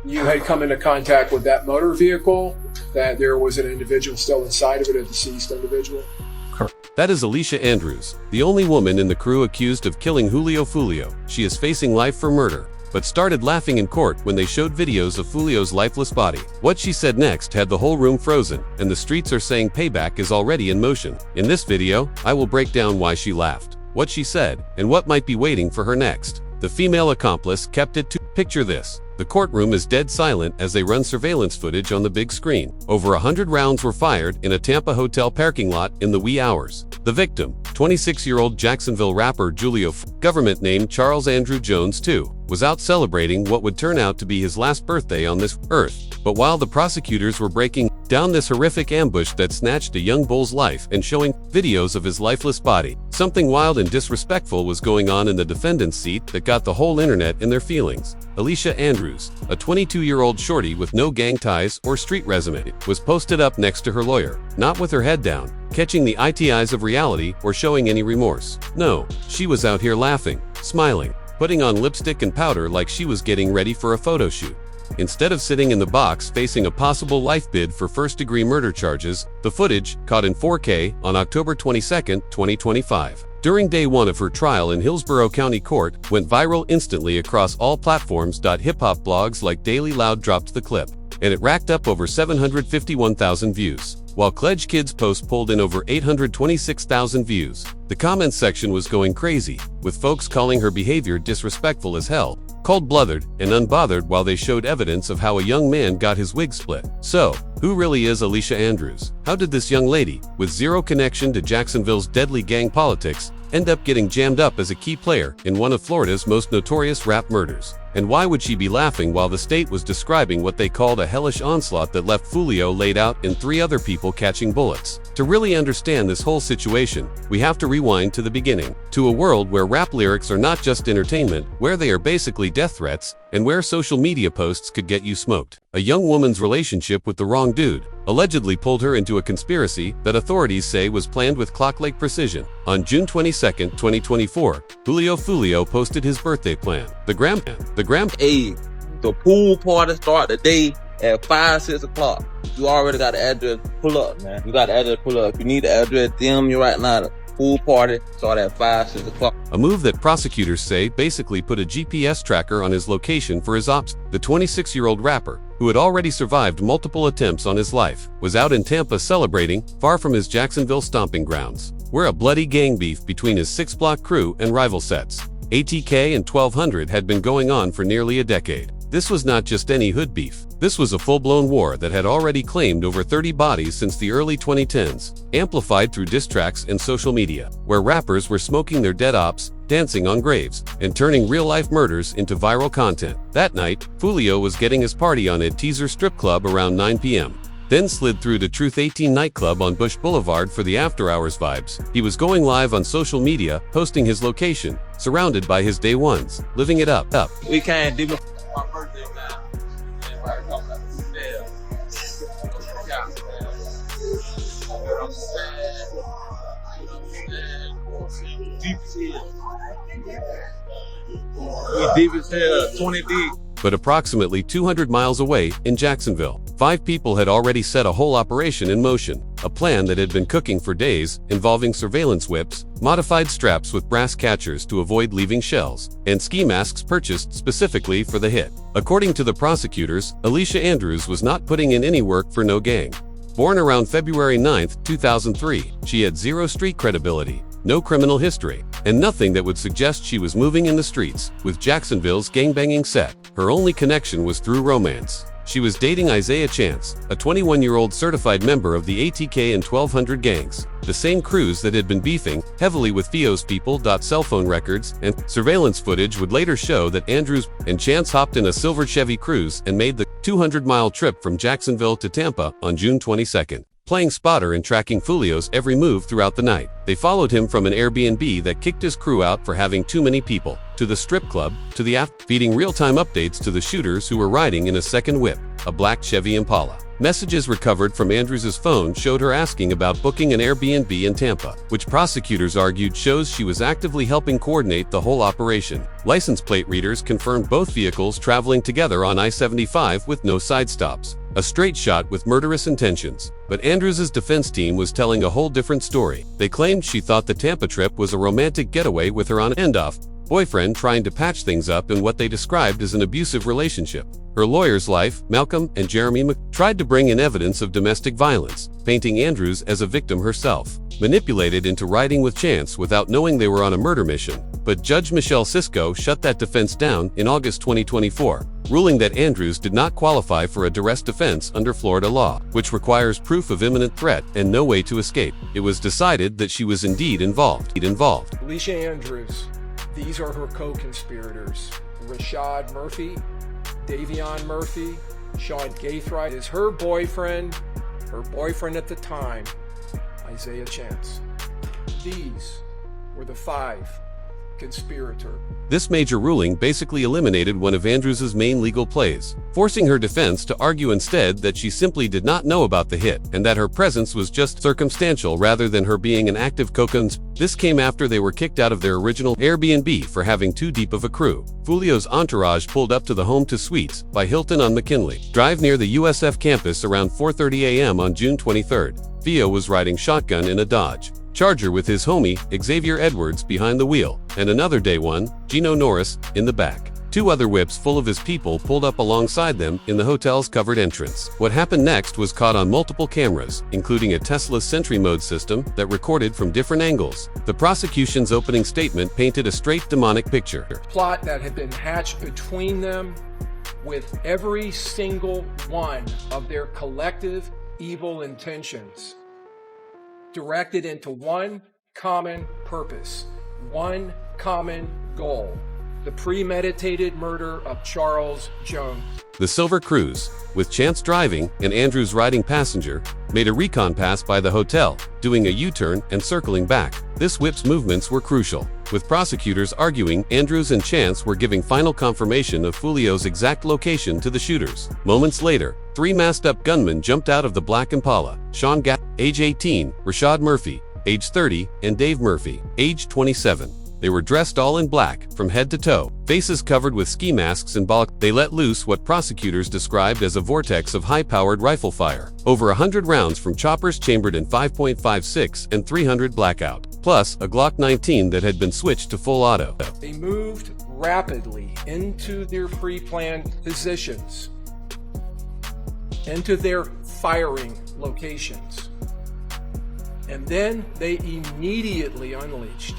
you had come into contact with that motor vehicle, that there was an individual still inside of it, a deceased individual? That is Alicia Andrews, the only woman in the crew accused of killing Julio Foolio. She is facing life for murder, but started laughing in court when they showed videos of Foolio's lifeless body. What she said next had the whole room frozen, and the streets are saying payback is already in motion. In this video, I will break down why she laughed, what she said, and what might be waiting for her next. The female accomplice kept it to picture this. The courtroom is dead silent as they run surveillance footage on the big screen. Over 100 rounds were fired in a Tampa hotel parking lot in the wee hours. The victim, 26-year-old Jacksonville rapper Julio, government named Charles Andrew Jones II, was out celebrating what would turn out to be his last birthday on this earth. But while the prosecutors were breaking down this horrific ambush that snatched a young bull's life and showing videos of his lifeless body, something wild and disrespectful was going on in the defendant's seat that got the whole internet in their feelings. Alicia Andrews, a 22-year-old shorty with no gang ties or street resume, was posted up next to her lawyer, not with her head down, catching the eyes of reality or showing any remorse. No, she was out here laughing, smiling, putting on lipstick and powder like she was getting ready for a photo shoot. Instead of sitting in the box facing a possible life bid for first-degree murder charges, the footage, caught in 4K on October 22, 2025, during day one of her trial in Hillsborough County Court, went viral instantly across all platforms. Hip-hop blogs like Daily Loud dropped the clip, and it racked up over 751,000 views, while Kledge Kid's post pulled in over 826,000 views. The comments section was going crazy, with folks calling her behavior disrespectful as hell, cold-blooded, and unbothered while they showed evidence of how a young man got his wig split. So, who really is Alicia Andrews? How did this young lady, with zero connection to Jacksonville's deadly gang politics, end up getting jammed up as a key player in one of Florida's most notorious rap murders? And why would she be laughing while the state was describing what they called a hellish onslaught that left Foolio laid out and 3 other people catching bullets? To really understand this whole situation, we have to rewind to the beginning, to a world where rap lyrics are not just entertainment, where they are basically death threats, and where social media posts could get you smoked. A young woman's relationship with the wrong dude allegedly pulled her into a conspiracy that authorities say was planned with clock-like precision. On June 22, 2024, Julio Foolio posted his birthday plan. Hey, the pool party start today at 5, 6 o'clock. You already got the address. Pull up, man. You got the address. Pull up. If you need the address, DM me right now. The pool party start at 5, 6 o'clock. A move that prosecutors say basically put a GPS tracker on his location for his ops. The 26-year-old rapper, who had already survived multiple attempts on his life, was out in Tampa celebrating, far from his Jacksonville stomping grounds, where a bloody gang beef between his 6-block crew and rival sets, ATK and 1200, had been going on for nearly a decade. This was not just any hood beef. This was a full-blown war that had already claimed over 30 bodies since the early 2010s, amplified through diss tracks and social media, where rappers were smoking their dead ops, dancing on graves, and turning real-life murders into viral content. That night, Foolio was getting his party on at Teaser Strip Club around 9 p.m., then slid through to Truth 18 nightclub on Bush Boulevard for the after-hours vibes. He was going live on social media, posting his location, surrounded by his day ones, living it up. We can't do it. My birthday, man. Everybody come back to the bed. We deep as hell, 20 deep. But approximately 200 miles away, in Jacksonville, 5 people had already set a whole operation in motion, a plan that had been cooking for days, involving surveillance whips, modified straps with brass catchers to avoid leaving shells, and ski masks purchased specifically for the hit. According to the prosecutors, Alicia Andrews was not putting in any work for no gang. Born around February 9, 2003, she had zero street credibility, no criminal history, and nothing that would suggest she was moving in the streets with Jacksonville's gangbanging set. Her only connection was through romance. She was dating Isaiah Chance, a 21-year-old certified member of the ATK and 1200 gangs, the same crews that had been beefing heavily with Fio's people. Cell phone records and surveillance footage would later show that Andrews and Chance hopped in a silver Chevy Cruze and made the 200-mile trip from Jacksonville to Tampa on June 22nd. Playing spotter and tracking Foolio's every move throughout the night. They followed him from an Airbnb that kicked his crew out for having too many people, to the strip club, to the feeding real-time updates to the shooters who were riding in a second whip. a black Chevy Impala. Messages recovered from Andrews' phone showed her asking about booking an Airbnb in Tampa, which prosecutors argued shows she was actively helping coordinate the whole operation. License plate readers confirmed both vehicles traveling together on I-75 with no side stops. A straight shot with murderous intentions. But Andrews' defense team was telling a whole different story. They claimed she thought the Tampa trip was a romantic getaway with her on-and-off boyfriend trying to patch things up in what they described as an abusive relationship. Her lawyer's life, Malcolm and Jeremy tried to bring in evidence of domestic violence, painting Andrews as a victim herself, manipulated into riding with Chance without knowing they were on a murder mission. But Judge Michelle Cisco shut that defense down in August 2024, ruling that Andrews did not qualify for a duress defense under Florida law, which requires proof of imminent threat and no way to escape. It was decided that she was indeed involved. Alicia Andrews. These are her co-conspirators. Rashad Murphy, Davion Murphy, Sean Gaithright is her boyfriend at the time, Isaiah Chance. These were the 5 conspirators. This major ruling basically eliminated one of Andrews' main legal plays, forcing her defense to argue instead that she simply did not know about the hit and that her presence was just circumstantial rather than her being an active co-conspirator. This came after they were kicked out of their original Airbnb for having too deep of a crew. Foolio's entourage pulled up to the Home to Suites by Hilton on McKinley Drive near the USF campus around 4:30 a.m. on June 23rd. Theo was riding shotgun in a Dodge Charger with his homie, Xavier Edwards, behind the wheel, and another day one, Gino Norris, in the back. 2 other whips full of his people pulled up alongside them in the hotel's covered entrance. What happened next was caught on multiple cameras, including a Tesla's Sentry Mode system that recorded from different angles. The prosecution's opening statement painted a straight demonic picture. Plot that had been hatched between them with every single one of their collective evil intentions directed into one common purpose, one common goal: the premeditated murder of Charles Jones. The Silver Cruise, with Chance driving and Andrews riding passenger, made a recon pass by the hotel, doing a U-turn and circling back. This whip's movements were crucial, with prosecutors arguing Andrews and Chance were giving final confirmation of Foolio's exact location to the shooters. Moments later, 3 masked-up gunmen jumped out of the black Impala: Sean Gatt, age 18, Rashad Murphy, age 30, and Dave Murphy, age 27. They were dressed all in black, from head to toe, faces covered with ski masks and They let loose what prosecutors described as a vortex of high-powered rifle fire. Over 100 rounds from choppers chambered in 5.56 and 300 blackout, plus a Glock 19 that had been switched to full auto. They moved rapidly into their pre-planned positions, into their firing locations, and then they immediately unleashed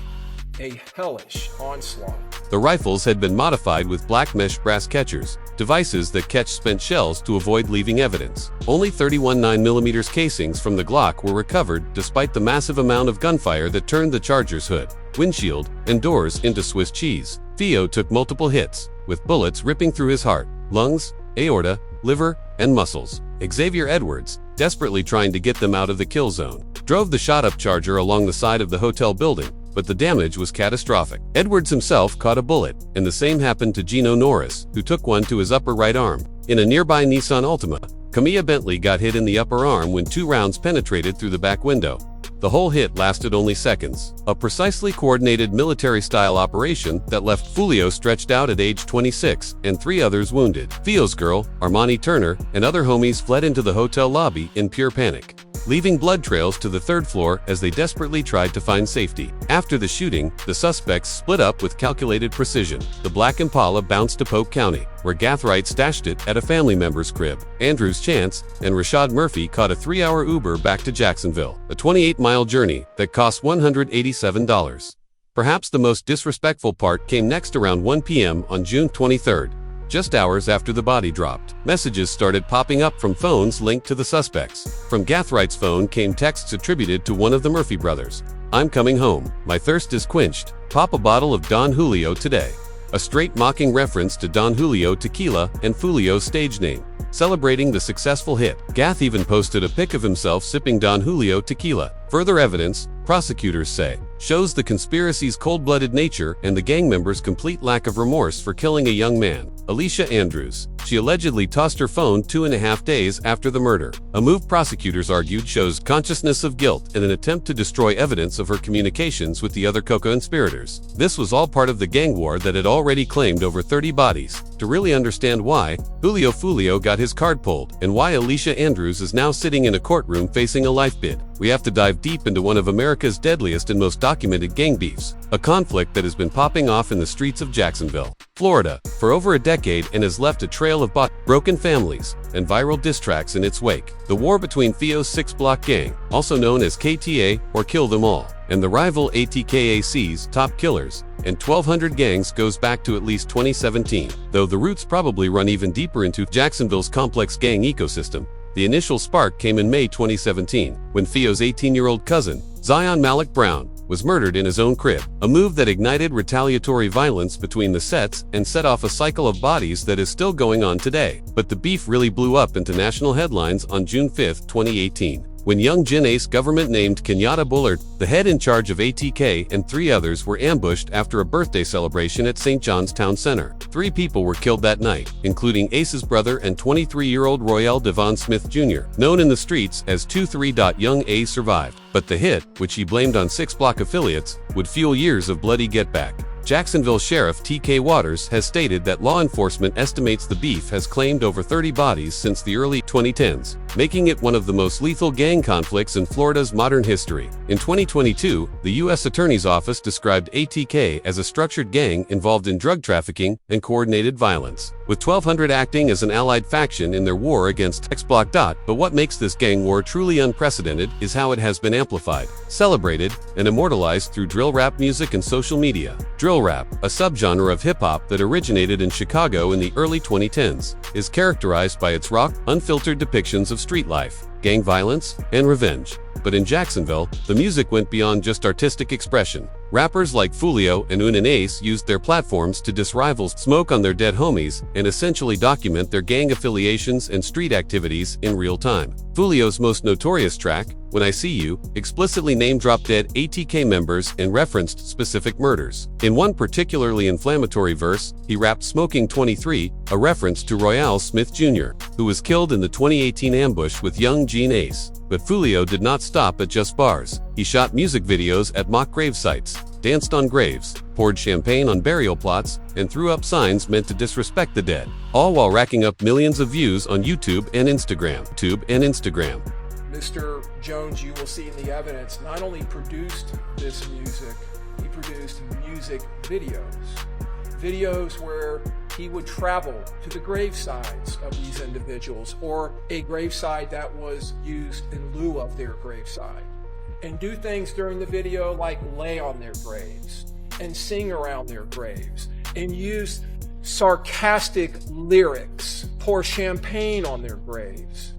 a hellish onslaught. The rifles had been modified with black mesh brass catchers, devices that catch spent shells to avoid leaving evidence. Only 31 9mm casings from the Glock were recovered despite the massive amount of gunfire that turned the Charger's hood, windshield, and doors into Swiss cheese. Theo took multiple hits, with bullets ripping through his heart, lungs, aorta, liver, and muscles. Xavier Edwards, desperately trying to get them out of the kill zone, drove the shot-up Charger along the side of the hotel building, but the damage was catastrophic. Edwards himself caught a bullet, and the same happened to Gino Norris, who took one to his upper right arm. In a nearby Nissan Altima, Camilla Bentley got hit in the upper arm when 2 rounds penetrated through the back window. The whole hit lasted only seconds. A precisely coordinated military-style operation that left Foolio stretched out at age 26 and 3 others wounded. Theo's girl, Armani Turner, and other homies fled into the hotel lobby in pure panic, leaving blood trails to the 3rd floor as they desperately tried to find safety. After the shooting, the suspects split up with calculated precision. The black Impala bounced to Polk County, where Gathright stashed it at a family member's crib. Andrews, Chance, and Rashad Murphy caught a 3-hour Uber back to Jacksonville, a 28-mile journey that cost $187. Perhaps the most disrespectful part came next around 1 p.m. on June 23rd. Just hours after the body dropped, messages started popping up from phones linked to the suspects. From Gathright's phone came texts attributed to one of the Murphy brothers. "I'm coming home. My thirst is quenched. Pop a bottle of Don Julio today." A straight mocking reference to Don Julio tequila and Foolio's stage name. Celebrating the successful hit, Gath even posted a pic of himself sipping Don Julio tequila. Further evidence, prosecutors say, shows the conspiracy's cold-blooded nature and the gang members' complete lack of remorse for killing a young man. Alicia Andrews. She allegedly tossed her phone 2.5 days after the murder. A move prosecutors argued shows consciousness of guilt in an attempt to destroy evidence of her communications with the other co-conspirators. This was all part of the gang war that had already claimed over 30 bodies. To really understand why Foolio got his card pulled and why Alicia Andrews is now sitting in a courtroom facing a life bid, we have to dive deep into one of America's deadliest and most documented gang beefs, a conflict that has been popping off in the streets of Jacksonville, Florida, for over a decade and has left a trail of broken families and viral diss tracks in its wake. The war between Theo's 6-block gang, also known as KTA or Kill Them All, and the rival ATKAC's Top Killers and 1200 gangs goes back to at least 2017, though the roots probably run even deeper into Jacksonville's complex gang ecosystem. The initial spark came in May 2017, when Theo's 18-year-old cousin, Zion Malik Brown, was murdered in his own crib, a move that ignited retaliatory violence between the sets and set off a cycle of bodies that is still going on today. But the beef really blew up into national headlines on June 5, 2018. When young Gen Ace government named Kenyatta Bullard, the head in charge of ATK, and 3 others were ambushed after a birthday celebration at St. John's Town Center. 3 people were killed that night, including Ace's brother and 23-year-old Royale Devon Smith Jr., known in the streets as 2-3. Young Ace survived, but the hit, which he blamed on 6-block affiliates, would fuel years of bloody get-back. Jacksonville Sheriff T.K. Waters has stated that law enforcement estimates the beef has claimed over 30 bodies since the early 2010s, making it one of the most lethal gang conflicts in Florida's modern history. In 2022, the U.S. Attorney's Office described ATK as a structured gang involved in drug trafficking and coordinated violence, with 1200 acting as an allied faction in their war against X-Block. But what makes this gang war truly unprecedented is how it has been amplified, celebrated, and immortalized through drill rap music and social media. Drill rap, a subgenre of hip-hop that originated in Chicago in the early 2010s, is characterized by its raw, unfiltered depictions of street life, gang violence, and revenge. But in Jacksonville, the music went beyond just artistic expression. Rappers like Foolio and Ace used their platforms to diss rivals, smoke on their dead homies, and essentially document their gang affiliations and street activities in real time. Foolio's most notorious track, When I See You, explicitly name-dropped dead ATK members and referenced specific murders. In one particularly inflammatory verse, he rapped "Smoking 23, a reference to Royale Smith Jr., who was killed in the 2018 ambush with young Gene Ace. But Foolio did not stop at just bars. He shot music videos at mock grave sites, danced on graves, poured champagne on burial plots, and threw up signs meant to disrespect the dead, all while racking up millions of views on YouTube and Instagram. Mr. Jones, you will see in the evidence, not only produced this music, he produced music videos. Videos where he would travel to the gravesides of these individuals, or a graveside that was used in lieu of their graveside, and do things during the video like lay on their graves and sing around their graves and use sarcastic lyrics, pour champagne on their graves,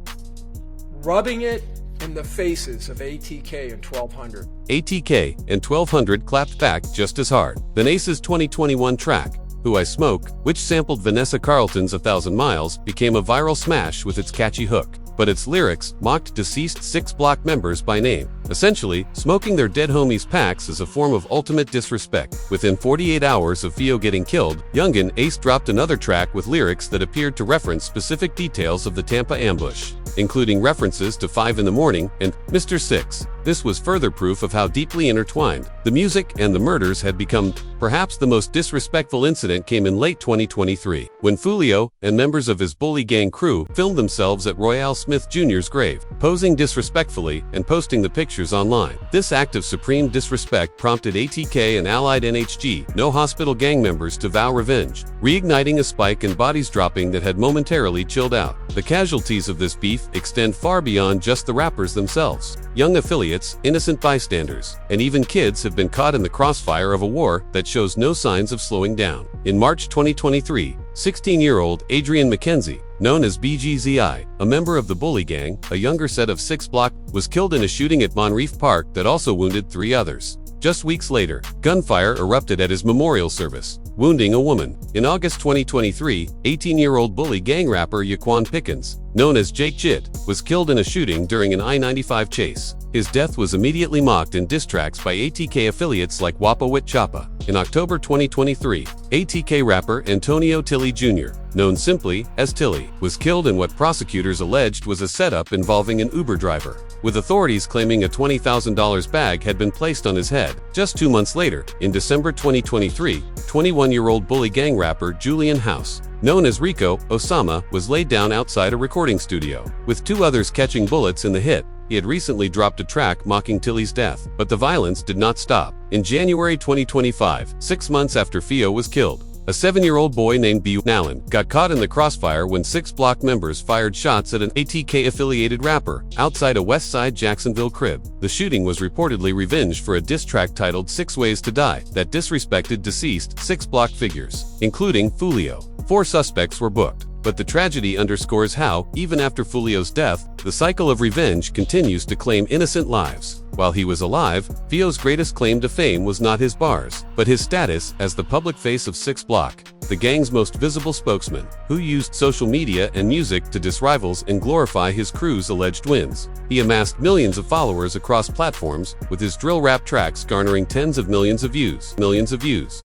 rubbing it in the faces of ATK and 1200. ATK and 1200 clapped back just as hard. Then Ace's 2021 track, Who I Smoke, which sampled Vanessa Carlton's 1,000 Miles, became a viral smash with its catchy hook. But its lyrics mocked deceased 6-block members by name. Essentially, smoking their dead homies' packs is a form of ultimate disrespect. Within 48 hours of Theo getting killed, youngin' Ace dropped another track with lyrics that appeared to reference specific details of the Tampa ambush, including references to 5 in the morning and Mr. 6. This was further proof of how deeply intertwined the music and the murders had become. Perhaps the most disrespectful incident came in late 2023, when Foolio and members of his bully gang crew filmed themselves at Royale Smith Jr.'s grave, posing disrespectfully and posting the pictures online. This act of supreme disrespect prompted ATK and allied NHG, No Hospital gang members to vow revenge, reigniting a spike in bodies dropping that had momentarily chilled out. The casualties of this beef extend far beyond just the rappers themselves. Young affiliates, innocent bystanders, and even kids have been caught in the crossfire of a war that shows no signs of slowing down. In March 2023, 16-year-old Adrian McKenzie, known as BGZI, a member of the bully gang, a younger set of 6-block, was killed in a shooting at Monreef Park that also wounded 3 others. Just weeks later, gunfire erupted at his memorial service, wounding a woman. In August 2023, 18-year-old bully gang rapper Yaquan Pickens, known as Jake Jit, was killed in a shooting during an I-95 chase. His death was immediately mocked in diss tracks by ATK affiliates like Wapa Wit Chapa. In October 2023, ATK rapper Antonio Tilly Jr., known simply as Tilly, was killed in what prosecutors alleged was a setup involving an Uber driver, with authorities claiming a $20,000 bag had been placed on his head. Just 2 months later, in December 2023, 21-year-old bully gang rapper Julian House, known as Rico Osama, was laid down outside a recording studio, with 2 others catching bullets in the hit. He had recently dropped a track mocking Tilly's death, but the violence did not stop. In January 2025, 6 months after Fio was killed, a 7-year-old boy named B. Allen got caught in the crossfire when 6 Block members fired shots at an ATK-affiliated rapper outside a West Side Jacksonville crib. The shooting was reportedly revenge for a diss track titled 6 Ways to Die that disrespected deceased 6 Block figures, including Foolio. 4 suspects were booked. But the tragedy underscores how, even after Foolio's death, the cycle of revenge continues to claim innocent lives. While he was alive, Fio's greatest claim to fame was not his bars, but his status as the public face of 6 Block, the gang's most visible spokesman, who used social media and music to diss rivals and glorify his crew's alleged wins. He amassed millions of followers across platforms, with his drill rap tracks garnering tens of millions of views.